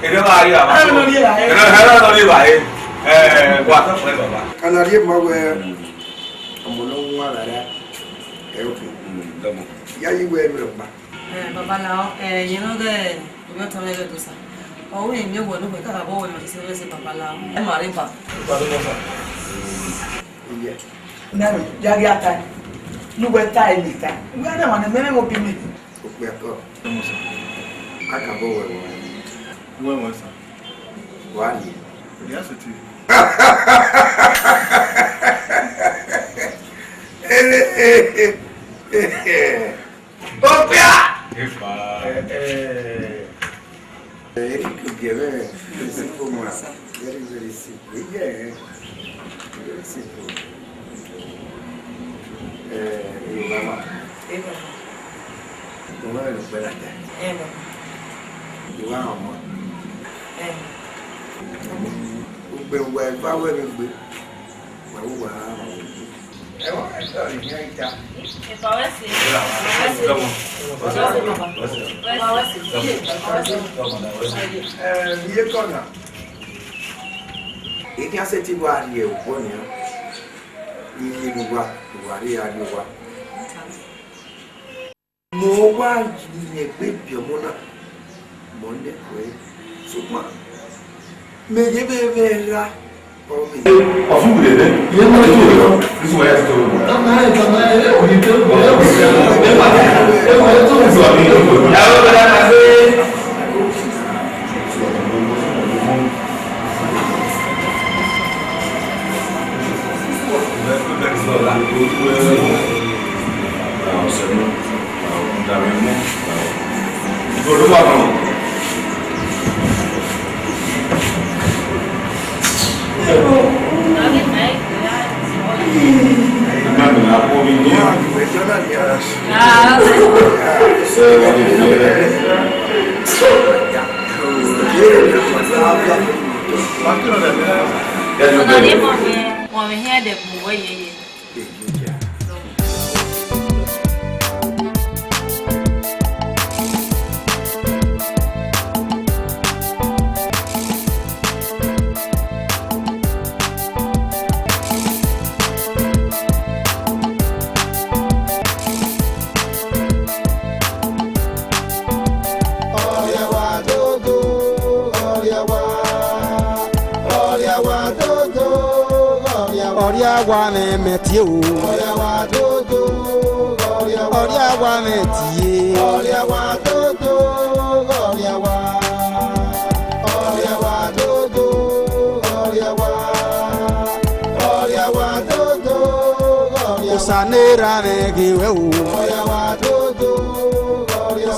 Ere ba ri aba. Ere no ri ba e. Wa ta pe baba. Kana ri ma we omolo wa la ra. E o ki. Damo. Ya yi we mi ba. Baba lao yeno de yo tole de dosa. O we mi wo no pe ka bo we ma se baba lao. E ma ri pa. Ba do mo sa. Iye. Na ya ya ta. Nu we ta ni ta. Ngi na ma na me mo bi mi. O pe ko. Mo sa. Aka bo we wa. When was that? Wani. Yes, it is. Opia! Very simple. Yeah. Very simple. Mama. Mama no puede andar. Igual amor. Ugbe ngwa ba we me gbe. Wa wo wa. E won e so ni ita. E pa we si. Iye kona. Iti ase ti wa ri e o ni. Iye lu wa ri a ni wa. Mo wa ni pe bi omo na. Mo ne ko e. Suma. Me yebe ra. Ọ̀fun gbèrè dẹ́. Iye mọ́ ètò ìrọ̀. Bísí wọ́n yá ti tó o. Tama ẹ òní tó o. Ẹ wọ́n yẹ tó o sọ ní ìlú. Yàrá ó bẹ̀rẹ̀ náà sí.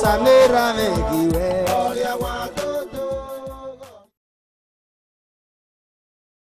Sanera negiwe.